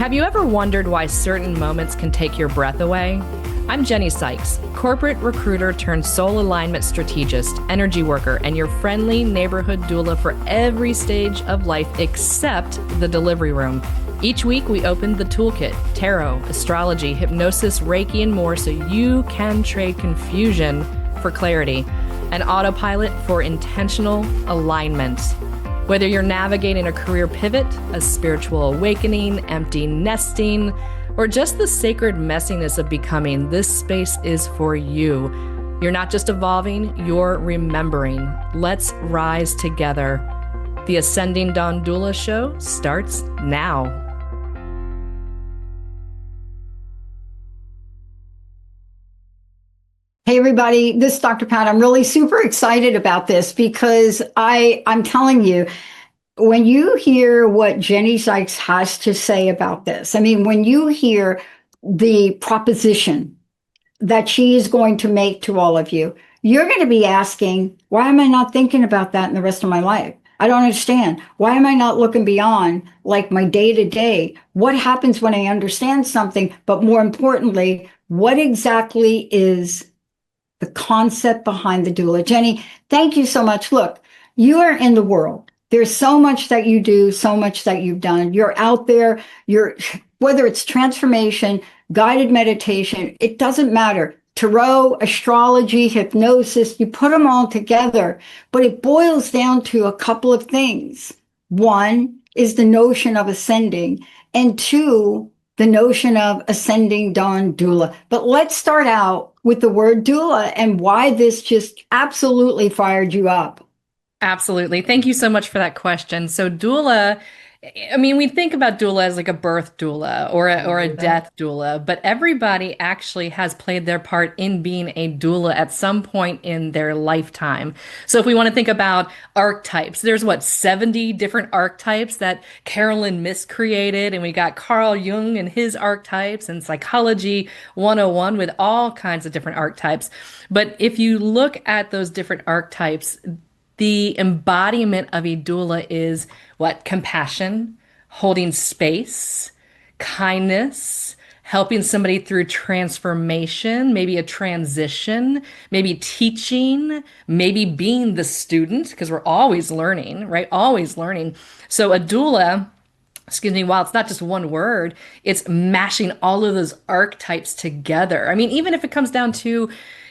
Have you ever wondered why certain moments can take your breath away? I'm Jennie Sikes, corporate recruiter turned soul alignment strategist, energy worker, and your friendly neighborhood doula for every stage of life except the delivery room. Each week, we open the toolkit, tarot, astrology, hypnosis, Reiki, and more so you can trade confusion for clarity, an autopilot for intentional alignment. Whether you're navigating a career pivot, a spiritual awakening, empty nesting, or just the sacred messiness of becoming, this space is for you. You're not just evolving, you're remembering. Let's rise together. The Ascending Dawn Doula show starts now. Hey everybody, this is Dr. Pat. I'm really super excited about this because I'm telling you, when you hear what Jennie Sikes has to say about this, I mean, when you hear the proposition that she is going to make to all of you, you're going to be asking, why am I not thinking about that in the rest of my life? I don't understand. Why am I not looking beyond like my day to day? What happens when I understand something? But more importantly, what exactly is the concept behind the doula? Jennie, thank you so much. Look, you are in the world. There's so much that you do, so much that you've done. You're out there, whether it's transformation, guided meditation, it doesn't matter. Tarot, astrology, hypnosis, you put them all together, but it boils down to a couple of things. One is the notion of ascending, and two, the notion of Ascending Dawn Doula. But let's start out with the word doula and why this just absolutely fired you up. Absolutely. Thank you so much for that question. So doula, I mean, we think about doula as like a birth doula or a death doula, but everybody actually has played their part in being a doula at some point in their lifetime. So if we want to think about archetypes, there's 70 different archetypes that Carolyn Myss created, and we got Carl Jung and his archetypes and Psychology 101 with all kinds of different archetypes. But if you look at those different archetypes, the embodiment of a doula is what? Compassion, holding space, kindness, helping somebody through transformation, maybe a transition, maybe teaching, maybe being the student, because we're always learning, right? Always learning. So a doula, while it's not just one word, it's mashing all of those archetypes together. I mean, even if it comes down to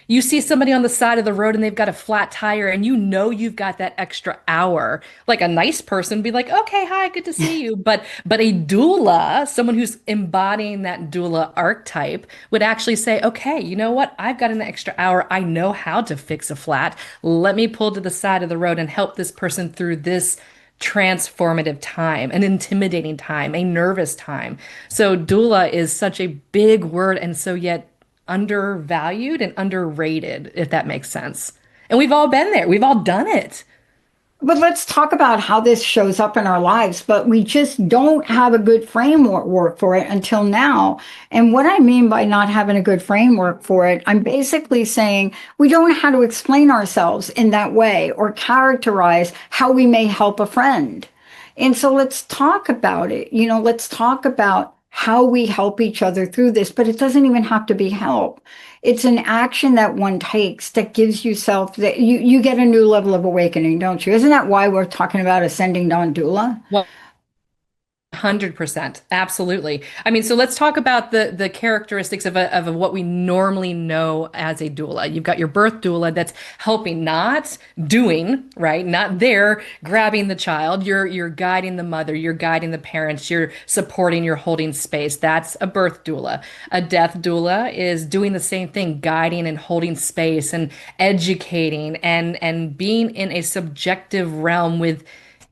you see somebody on the side of the road and they've got a flat tire and you know you've got that extra hour. Like a nice person would be like, okay, hi, good to see you. But a doula, someone who's embodying that doula archetype would actually say, okay, you know what? I've got an extra hour. I know how to fix a flat. Let me pull to the side of the road and help this person through this transformative time, an intimidating time, a nervous time. So doula is such a big word and so yet undervalued and underrated, if that makes sense. And we've all been there. We've all done it. But let's talk about how this shows up in our lives, but we just don't have a good framework for it until now. And what I mean by not having a good framework for it, I'm basically saying we don't know how to explain ourselves in that way or characterize how we may help a friend. And so let's talk about it. Let's talk about how we help each other through this, but it doesn't even have to be help. It's an action that one takes that gives that you get a new level of awakening, don't you? Isn't that why we're talking about Ascending Dawn Doula? Well, 100%. Absolutely. I mean, so let's talk about the characteristics of what we normally know as a doula. You've got your birth doula that's helping, not doing, right? Not there grabbing the child. You're guiding the mother, you're guiding the parents, you're supporting, you're holding space. That's a birth doula. A death doula is doing the same thing, guiding and holding space and educating and being in a subjective realm with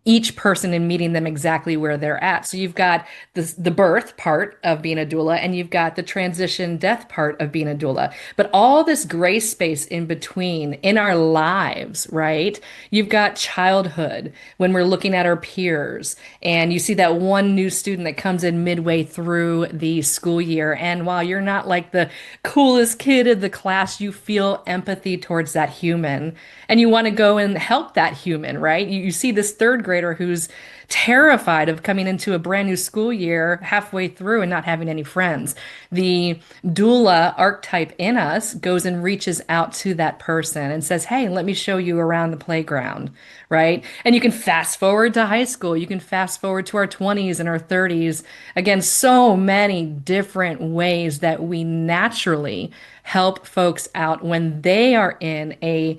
each person and meeting them exactly where they're at. So you've got the birth part of being a doula, and you've got the transition death part of being a doula. But all this gray space in between in our lives, right? You've got childhood when we're looking at our peers, and you see that one new student that comes in midway through the school year. And while you're not like the coolest kid in the class, you feel empathy towards that human, and you want to go and help that human, right? You see this third grade grader who's terrified of coming into a brand new school year halfway through and not having any friends. The doula archetype in us goes and reaches out to that person and says, "Hey, let me show you around the playground." Right? And you can fast forward to high school. You can fast forward to our 20s and our 30s. Again, so many different ways that we naturally help folks out when they are in a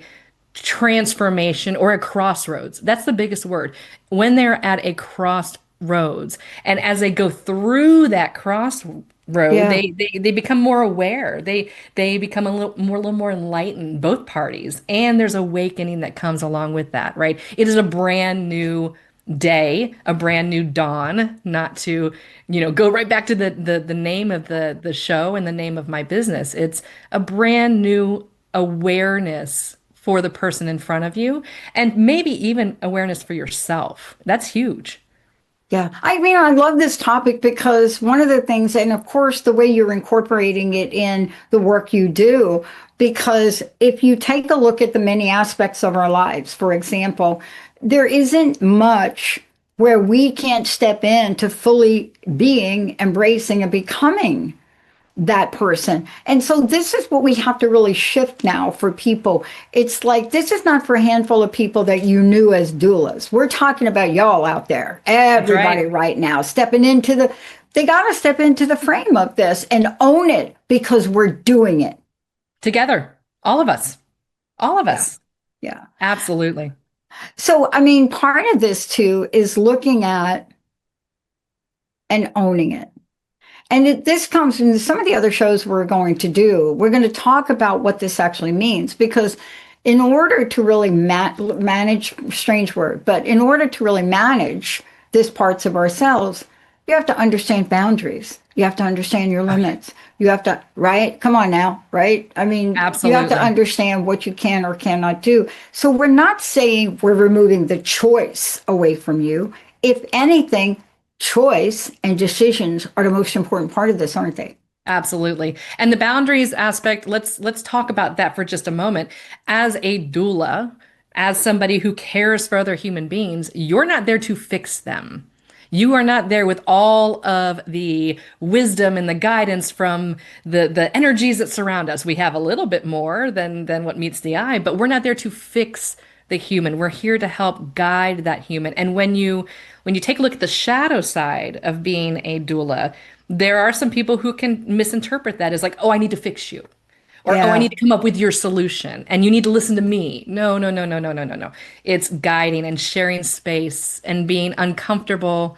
transformation or a crossroads. That's the biggest word. When they're at a crossroads, and as they go through that crossroad, Yeah. they become more aware. They become a little more enlightened, both parties, and there's awakening that comes along with that, right? It is a brand new day, a brand new dawn, not to, go right back to the name of the show and the name of my business. It's a brand new awareness for the person in front of you, and maybe even awareness for yourself. That's huge. Yeah. I mean, I love this topic because one of the things, and of course, the way you're incorporating it in the work you do, because if you take a look at the many aspects of our lives, for example, there isn't much where we can't step in to fully being, embracing, and becoming that person. And so this is what we have to really shift now for people. It's like, this is not for a handful of people that you knew as doulas. We're talking about y'all out there, That's everybody right. right now, they got to step into the frame of this and own it because we're doing it. Together, all of us, all of Yeah. us. Yeah. Absolutely. So, I mean, part of this too is looking at and owning it. And this comes from some of the other shows we're going to do. We're going to talk about what this actually means because in order to really manage, strange word, but in order to really manage these parts of ourselves, you have to understand boundaries. You have to understand your limits. You have to, right? Come on now, right? I mean, you have to Absolutely. understand what you can or cannot do. So we're not saying we're removing the choice away from you. If anything, choice and decisions are the most important part of this, aren't they? Absolutely. And the boundaries aspect, let's talk about that for just a moment. As a doula, as somebody who cares for other human beings, you're not there to fix them. You are not there with all of the wisdom and the guidance from the energies that surround us. We have a little bit more than what meets the eye, but we're not there to fix the human. We're here to help guide that human. And when you take a look at the shadow side of being a doula, there are some people who can misinterpret that as like, "Oh, I need to fix you." Or, "Oh, I need Yeah. to come up with your solution and you need to listen to me." No, no, no, no, no, no, no, no. It's guiding and sharing space and being uncomfortable,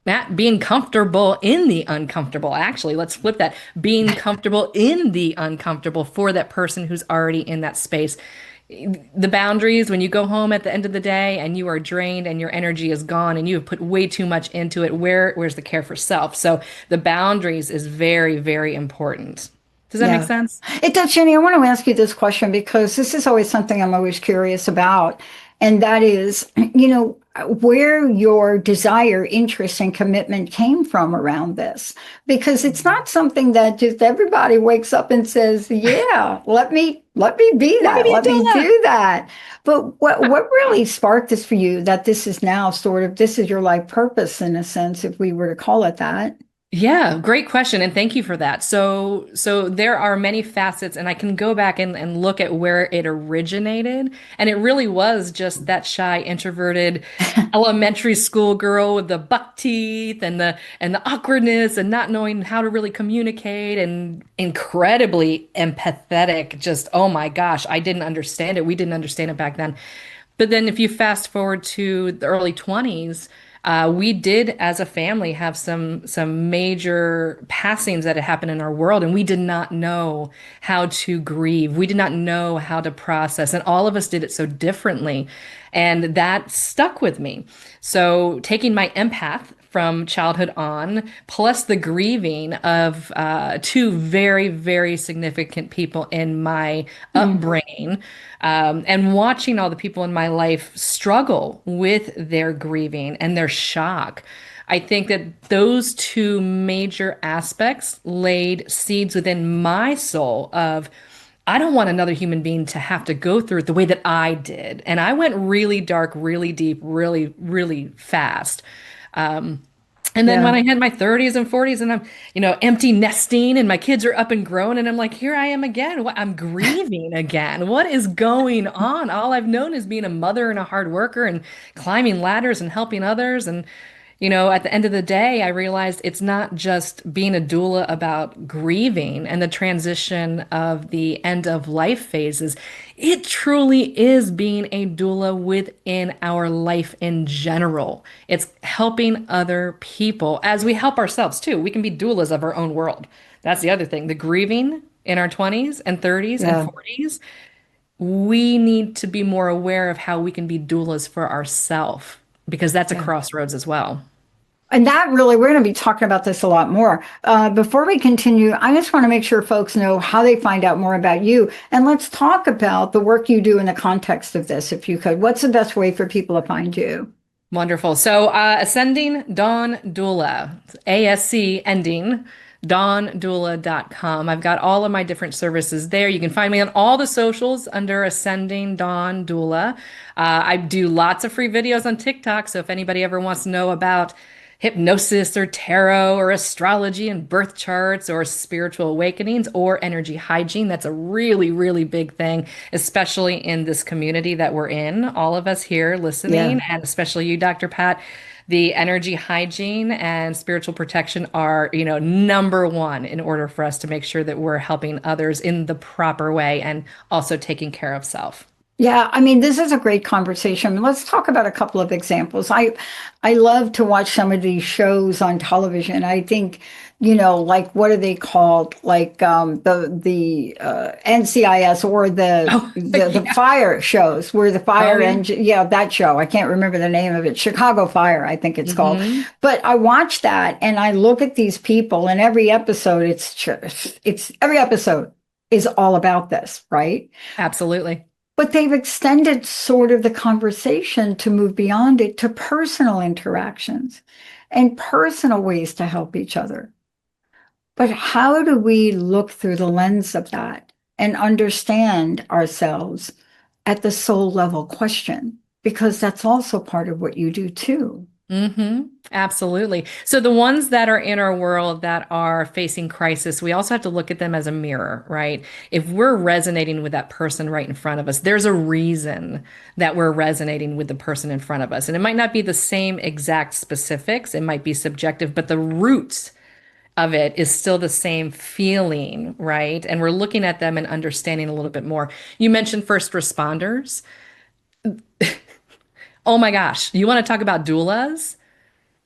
not being comfortable in the uncomfortable. Actually, let's flip that. Being comfortable in the uncomfortable for that person who's already in that space. The boundaries, when you go home at the end of the day and you are drained and your energy is gone and you have put way too much into it, where's the care for self? So the boundaries is very, very important. Does that make Yeah. sense? It does, Jenny. I want to ask you this question because this is always something I'm always curious about. And that is, where your desire, interest, and commitment came from around this. Because it's not something that just everybody wakes up and says, yeah, let me be Let me that. be a Let me doula. do that. But what really sparked this for you that this is now sort of this is your life purpose in a sense, if we were to call it that? Yeah, great question, and thank you for that. So there are many facets, and I can go back and look at where it originated, and it really was just that shy, introverted elementary school girl with the buck teeth and the awkwardness and not knowing how to really communicate and incredibly empathetic. Just, oh my gosh, I didn't understand it. We didn't understand it back then. But then if you fast forward to the early 20s, we did as a family have some major passings that had happened in our world, and we did not know how to grieve. We did not know how to process, and all of us did it so differently. And that stuck with me. So taking my empath from childhood on, plus the grieving of two very, very significant people in my Mm. upbringing, and watching all the people in my life struggle with their grieving and their shock. I think that those two major aspects laid seeds within my soul of I don't want another human being to have to go through it the way that I did. And I went really dark, really deep, really, really fast. Um, and then when Yeah. I hit my 30s and 40s and I'm, empty nesting and my kids are up and grown and I'm like, here I am again. I'm grieving again. What is going on? All I've known is being a mother and a hard worker and climbing ladders and helping others. And at the end of the day, I realized it's not just being a doula about grieving and the transition of the end of life phases. It truly is being a doula within our life in general. It's helping other people as we help ourselves too. We can be doulas of our own world. That's the other thing. The grieving in our 20s and 30s and Yeah. 40s, we need to be more aware of how we can be doulas for ourselves because that's a Yeah. crossroads as well. And that really, we're going to be talking about this a lot more. Before we continue, I just want to make sure folks know how they find out more about you. And let's talk about the work you do in the context of this, if you could. What's the best way for people to find you? Wonderful. So, Ascending Dawn Doula, ASC ending, dawndoula.com. I've got all of my different services there. You can find me on all the socials under Ascending Dawn Doula. I do lots of free videos on TikTok. So, if anybody ever wants to know about hypnosis or tarot or astrology and birth charts or spiritual awakenings or energy hygiene. That's a really, really big thing, especially in this community that we're in, all of us here listening, Yeah. and especially you, Dr. Pat. The energy hygiene and spiritual protection are, number one in order for us to make sure that we're helping others in the proper way and also taking care of self. Yeah, I mean, this is a great conversation. Let's talk about a couple of examples. I love to watch some of these shows on television. I think, like what are they called? Like the NCIS or the Oh, the yeah. fire shows where the Oh, fire yeah. engine, yeah, that show. I can't remember the name of it. Chicago Fire, I think it's called. Hmm. But I watch that and I look at these people, and every episode, it's every episode is all about this, right? Absolutely. But they've extended sort of the conversation to move beyond it to personal interactions and personal ways to help each other. But how do we look through the lens of that and understand ourselves at the soul level question? Because that's also part of what you do too. Absolutely. So the ones that are in our world that are facing crisis, we also have to look at them as a mirror, right? If we're resonating with that person right in front of us, there's a reason that we're resonating with the person in front of us. And it might not be the same exact specifics, it might be subjective, but the roots of it is still the same feeling, right? And we're looking at them and understanding a little bit more. You mentioned first responders. Oh my gosh, you want to talk about doulas?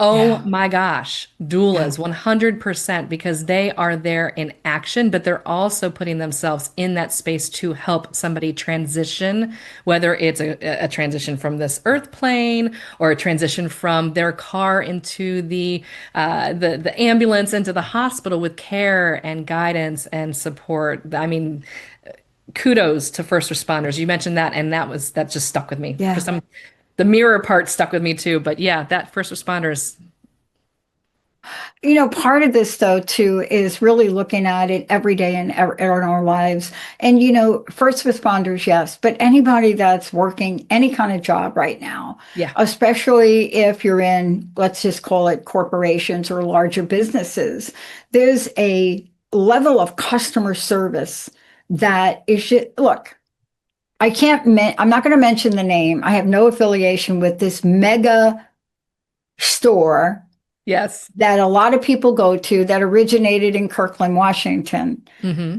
Oh Yeah. my gosh, Yeah. doulas, 100%, because they are there in action, but they're also putting themselves in that space to help somebody transition, whether it's a transition from this earth plane or a transition from their car into the ambulance into the hospital with care and guidance and support. I mean, kudos to first responders. You mentioned that, and that just stuck with me. For Yeah. some, the mirror part stuck with me too, but yeah, that first responders. Part of this, though, too, is really looking at it every day in our lives. And, first responders, yes, but anybody that's working any kind of job right now, Yeah. especially if you're in, let's just call it corporations or larger businesses, there's a level of customer service that is, look, I'm not going to mention the name. I have no affiliation with this mega store Yes. that a lot of people go to that originated in Kirkland, Washington. Hmm.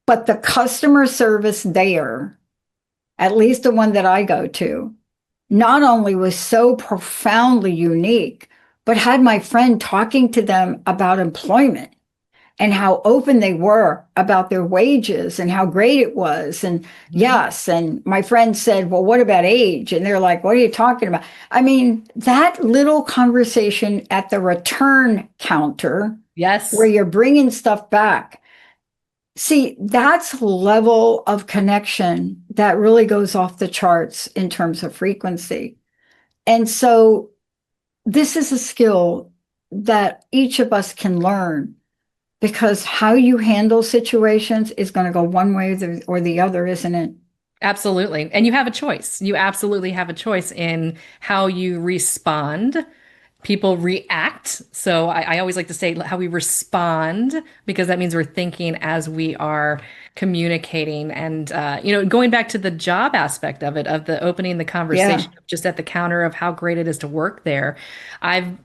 But the customer service there, at least the one that I go to, not only was so profoundly unique, but had my friend talking to them about employment and how open they were about their wages and how great it was. And Hmm. yes, and my friend said, well, what about age? And they're like, what are you talking about? I mean, that little conversation at the return counter where Yes. you're bringing stuff back. See, that's a level of connection that really goes off the charts in terms of frequency. And so this is a skill that each of us can learn because how you handle situations is going to go one way or the other, isn't it? Absolutely. And you have a choice. You absolutely have a choice in how you respond. People react. So I always like to say how we respond, because that means we're thinking as we are communicating. And, going back to the job aspect of it, of the opening the Yeah. conversation just at the counter of how great it is to work there. I've,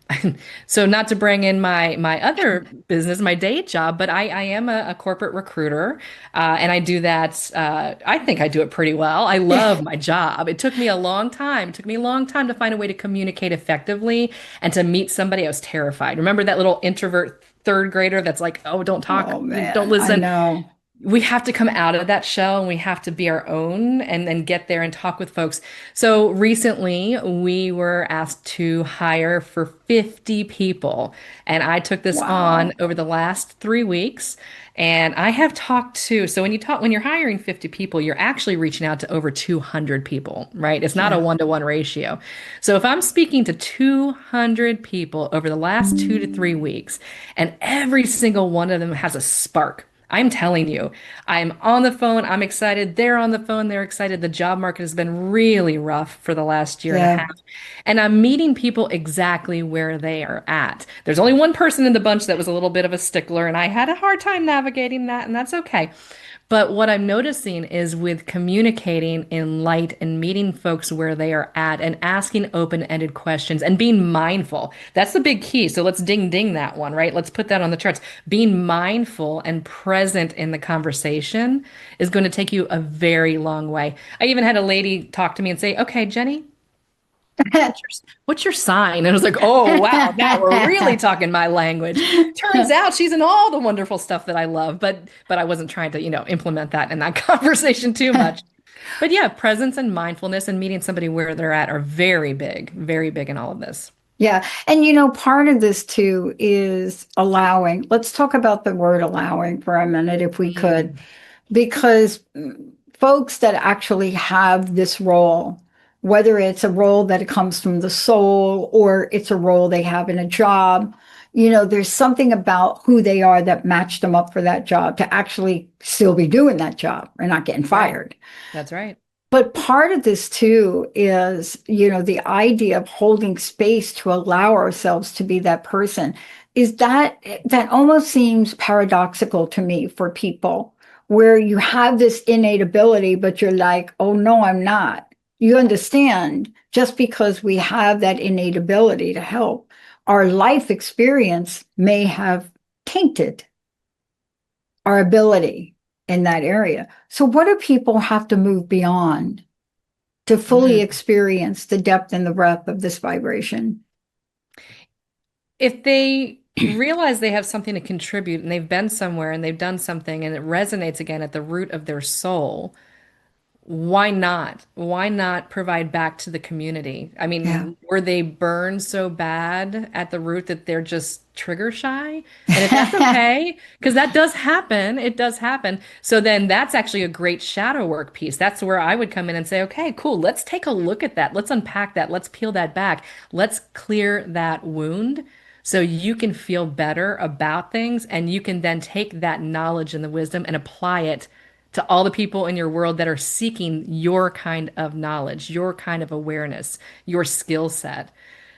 so not to bring in my other business, my day job, but I am a corporate recruiter. And I do that. I think I do it pretty well. I love my job. It took me a long time. It took me a long time to find a way to communicate effectively and to meet somebody. I was terrified. Remember that little introvert third grader that's like, oh, don't talk, Oh don't man, I listen. know. We have to come out of that shell and we have to be our own and then get there and talk with folks. So recently we were asked to hire for 50 people. And I took this on Wow. over the last 3 weeks. And I have talked to, so when you're hiring 50 people, you're actually reaching out to over 200 people, right? It's not a Yeah. one-to-one ratio. So if I'm speaking to 200 people over the last 2 to 3 weeks, and every single one of them has a spark. I'm telling you, I'm on the phone. I'm excited. They're on the phone. They're excited. The job market has been really rough for the last year and a Yeah. half. And I'm meeting people exactly where they are at. There's only one person in the bunch that was a little bit of a stickler, and I had a hard time navigating that, and that's okay. But what I'm noticing is with communicating in light and meeting folks where they are at and asking open-ended questions and being mindful. That's the big key. So let's ding ding that one, right? Let's put that on the charts. Being mindful and present in the conversation is going to take you a very long way. I even had a lady talk to me and say, "Okay, Jenny, what's your sign?" And I was like, "Oh, wow, now we're really talking my language." Turns out she's in all the wonderful stuff that I love, but I wasn't trying to, implement that in that conversation too much. But yeah, presence and mindfulness and meeting somebody where they're at are very big in all of this. Yeah. And part of this too is allowing. Let's talk about the word allowing for a minute, if we could, Mm. because folks that actually have this role, whether it's a role that comes from the soul or it's a role they have in a job, there's something about who they are that matched them up for that job to actually still be doing that job or not getting That's right. fired. That's right. But part of this too is, the idea of holding space to allow ourselves to be that person is that almost seems paradoxical to me for people where you have this innate ability, but you're like, oh no, I'm not. You understand, just because we have that innate ability to help, our life experience may have tainted our ability in that area. So what do people have to move beyond to fully Mhm. experience the depth and the breadth of this vibration? If they realize they have something to contribute and they've been somewhere and they've done something and it resonates again at the root of their soul, why not? Why not provide back to the community? I Yeah. mean, were they burned so bad at the root that they're just trigger shy? And if that's okay, because that does happen, it does happen. So then that's actually a great shadow work piece. That's where I would come in and say, okay, cool, let's take a look at that. Let's unpack that. Let's peel that back. Let's clear that wound so you can feel better about things and you can then take that knowledge and the wisdom and apply it to all the people in your world that are seeking your kind of knowledge, your kind of awareness, your skill set.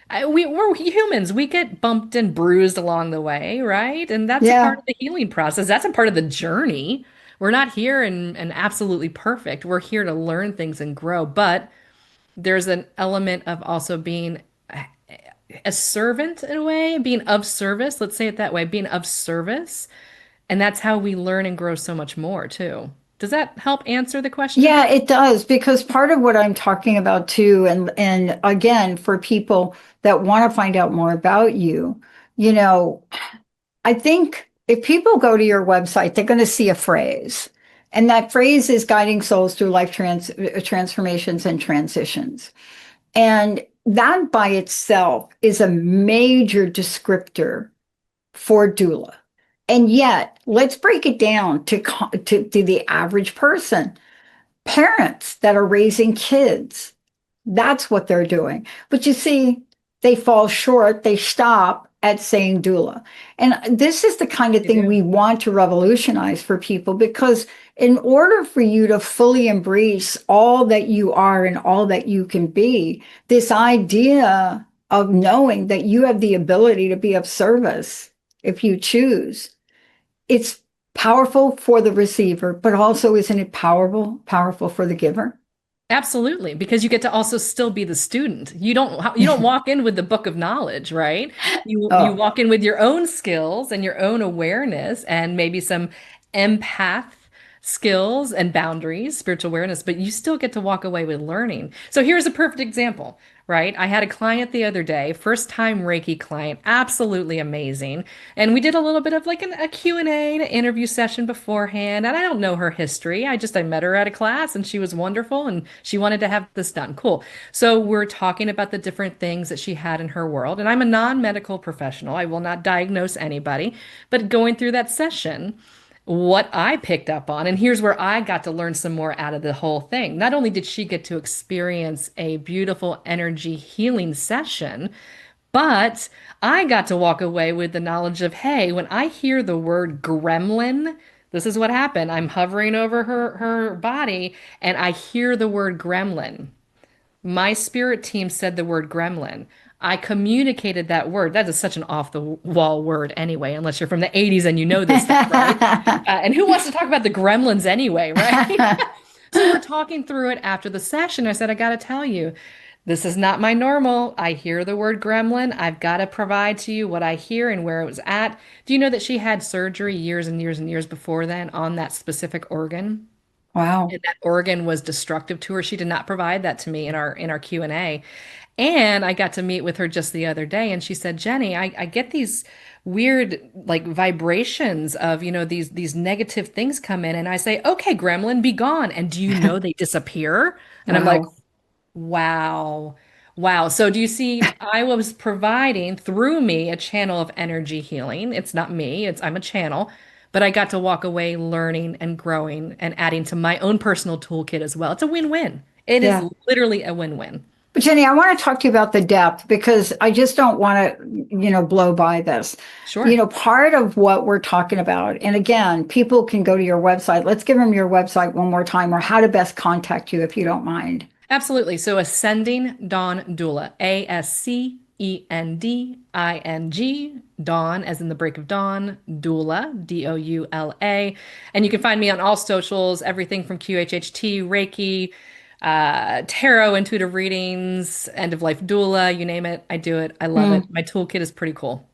We're humans. We get bumped and bruised along the way, right? And that's a part Yeah. of the healing process. That's a part of the journey. We're not here and absolutely perfect. We're here to learn things and grow. But there's an element of also being a servant in a way, being of service. Let's say it that way, being of service. And that's how we learn and grow so much more, too. Does that help answer the question? Yeah, it does, because part of what I'm talking about too, and again, for people that want to find out more about you, you know, I think if people go to your website, they're going to see a phrase. And that phrase is guiding souls through life transformations and transitions. And that by itself is a major descriptor for doula. And yet, let's break it down to the average person. Parents that are raising kids, that's what they're doing. But you see, they fall short, they stop, at saying doula. And this is the kind of You thing do. we want to revolutionize for people, because in order for you to fully embrace all that you are and all that you can be, this idea of knowing that you have the ability to be of service if you choose, it's powerful for the receiver, but also isn't it powerful for the giver? Absolutely, because you get to also still be the student. You don't walk in with the book of knowledge, right? You Oh, walk in with your own skills and your own awareness and maybe some empath skills and boundaries, spiritual awareness, but you still get to walk away with learning. So here's a perfect example, right? I had a client the other day, first time Reiki client, absolutely amazing. And we did a little bit of like a Q&A, an interview session beforehand. And I don't know her history. I met her at a class and she was wonderful and she wanted to have this done. Cool. So we're talking about the different things that she had in her world. And I'm a non-medical professional. I will not diagnose anybody, but going through that session, what I picked up on, and here's where I got to learn some more out of the whole thing. Not only did she get to experience a beautiful energy healing session, but I got to walk away with the knowledge of, hey, when I hear the word gremlin, this is what happened. I'm hovering over her body and I hear the word gremlin. My spirit team said the word gremlin. I communicated that word. That is such an off the wall word anyway, unless you're from the 80s and you know this stuff, right? And who wants to talk about the gremlins anyway, right? So we're talking through it after the session. I said, I got to tell you, this is not my normal. I hear the word gremlin. I've got to provide to you what I hear and where it was at. Do you know that she had surgery years and years and years before then on that specific organ? wow. And that organ was destructive to her. She did not provide that to me in our Q&A. And I got to meet with her just the other day, and she said, Jenny, I get these weird like vibrations of, these negative things come in. And I say, okay, gremlin, be gone. And do you know they disappear? And I'm like, Wow. wow. Wow. So do you see, I was providing through me a channel of energy healing. It's not me, I'm a channel, but I got to walk away learning and growing and adding to my own personal toolkit as well. It's a win-win. It is Yeah. literally a win-win. But Jenny, I want to talk to you about the depth, because I just don't want to, blow by this. Sure. Part of what we're talking about, and again, people can go to your website. Let's give them your website one more time, or how to best contact you if you don't mind. Absolutely. So Ascending Dawn Doula, Ascending, Dawn as in the break of dawn, Doula, Doula. And you can find me on all socials, everything from QHHT, Reiki, tarot, intuitive readings, end of life doula, you name it. I do it. I love it. My toolkit is pretty cool.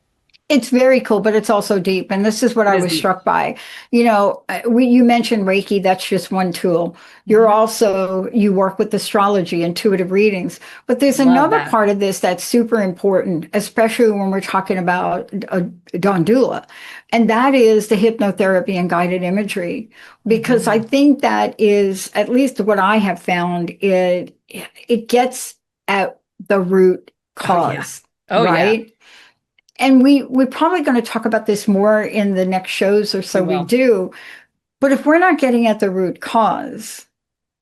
It's very cool, but it's also deep. And this is what It I is was deep. struck by. You mentioned Reiki, that's just one tool. Mhm. You work with astrology, intuitive readings, but there's Love another that. part of this that's super important, especially when we're talking about Dawn Doula, and that is the hypnotherapy and guided imagery. Because I Mhm. think that is, at least what I have found, it gets at the root Oh, yeah. cause, Oh, yeah. right? And we're probably going to talk about this more in the next shows, or We so we will. do. But if we're not getting at the root cause,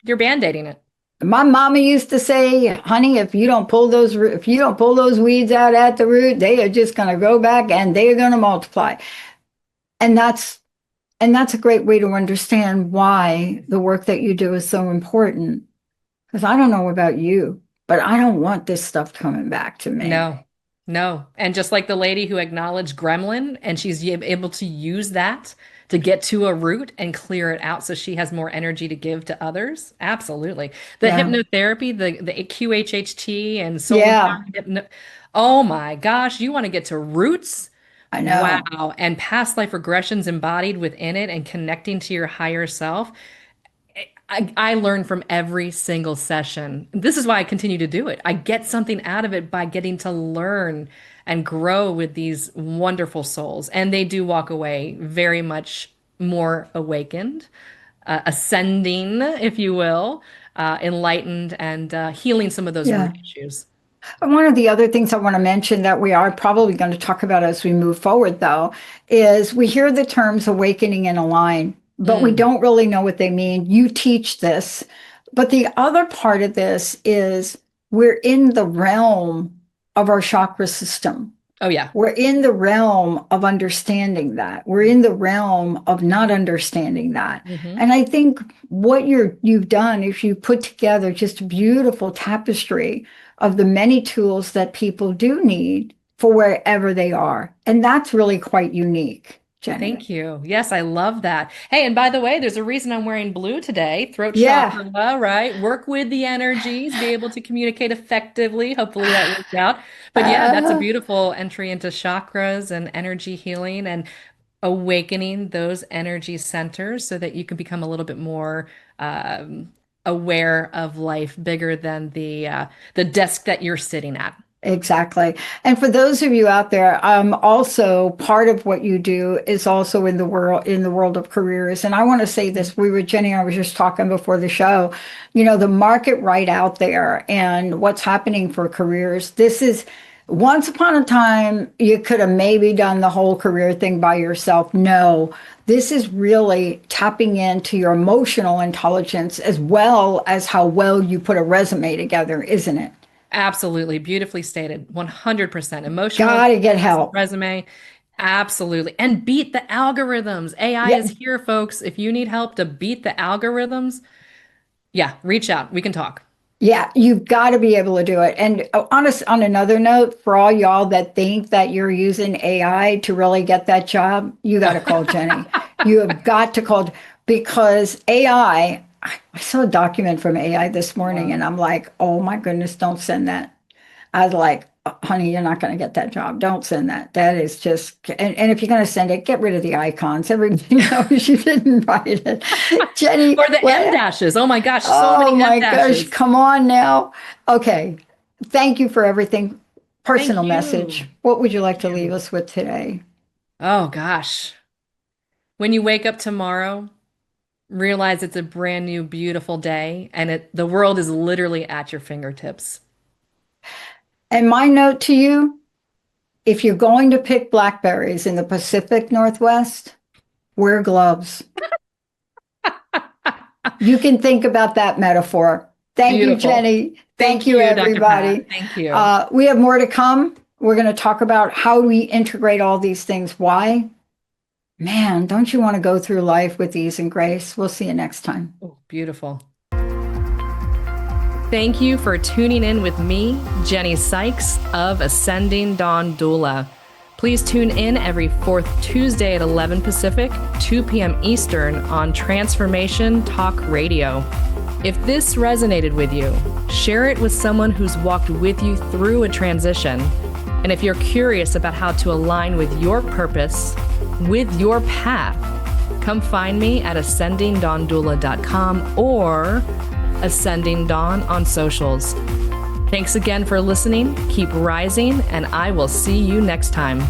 You're band-aiding it. my mama used to say, honey, if you don't pull those weeds out at the root, they are just going to go back and they are going to multiply. And that's a great way to understand why the work that you do is so important. Because I don't know about you, but I don't want this stuff coming back to me. No, no. And just like the lady who acknowledged gremlin, and she's able to use that to get to a root and clear it out so she has more energy to give to others. Absolutely. The Yeah. hypnotherapy, the QHHT and solar power Yeah, hypno. Oh my gosh, you want to get to roots? I know. Wow. And past life regressions embodied within it and connecting to your higher self. I learn from every single session. This is why I continue to do it. I get something out of it by getting to learn and grow with these wonderful souls. And they do walk away very much more awakened, ascending, if you will, enlightened, and healing some of those root Yeah. issues. And one of the other things I want to mention that we are probably going to talk about as we move forward, though, is we hear the terms awakening and align, but we Mm. don't really know what they mean. You teach this. But the other part of this is we're in the realm of our chakra system. Oh, yeah. We're in the realm of understanding that. We're in the realm of not understanding that. Mm-hmm. And I think what you've done is you put together just a beautiful tapestry of the many tools that people do need for wherever they are. And that's really quite unique, Jennie. Thank you. Yes, I love that. Hey, and by the way, there's a reason I'm wearing blue today. Throat Yeah. chakra, right? Work with the energies, be able to communicate effectively. Hopefully that works out. But yeah, that's a Uh, beautiful entry into chakras and energy healing and awakening those energy centers so that you can become a little bit more aware of life bigger than the desk that you're sitting at. Exactly. And for those of you out there, also part of what you do is also in the world of careers. And I want to say this, Jennie and I were just talking before the show, the market right out there and what's happening for careers. This is once upon a time, you could have maybe done the whole career thing by yourself. No, this is really tapping into your emotional intelligence as well as how well you put a resume together, isn't it? Absolutely. Beautifully stated. 100%. Emotional Gotta get intelligence, help. resume. Absolutely. And beat the algorithms. AI Yeah, is here, folks. If you need help to beat the algorithms, yeah, reach out. We can talk. yeah, you've got to be able to do it. And on another note, for all y'all that think that you're using AI to really get that job, you got to call Jennie. You have got to call because AI, I saw a document from AI this morning and I'm like, oh my goodness, don't send that. I was like, honey, you're not going to get that job. Don't send that. That is just, and if you're going to send it, get rid of the icons. Everybody knows you didn't write it. Jennie, Or the M dashes. Oh my gosh, so oh many my M dashes. gosh, come on now. Okay. Thank you for everything. Thank Personal message. you. What would you like Thank to leave you. us with today? Oh gosh. When you wake up tomorrow, realize it's a brand new, beautiful day, and the world is literally at your fingertips. And my note to you, if you're going to pick blackberries in the Pacific Northwest, wear gloves. You can think about that metaphor. Thank you, Beautiful. Jennie. Thank Thank you, you, Dr. Pat. everybody. Thank you. We have more to come. We're going to talk about how we integrate all these things. Why? Man, don't you want to go through life with ease and grace? We'll see you next time. Oh, beautiful. Thank you for tuning in with me, Jennie Sikes of Ascending Dawn Doula. Please tune in every fourth Tuesday at 11 Pacific, 2 p.m. Eastern on Transformation Talk Radio. If this resonated with you, share it with someone who's walked with you through a transition. And if you're curious about how to align with your purpose, with your path, come find me at ascendingdawndoula.com or Ascending Dawn on socials. Thanks again for listening. Keep rising, and I will see you next time.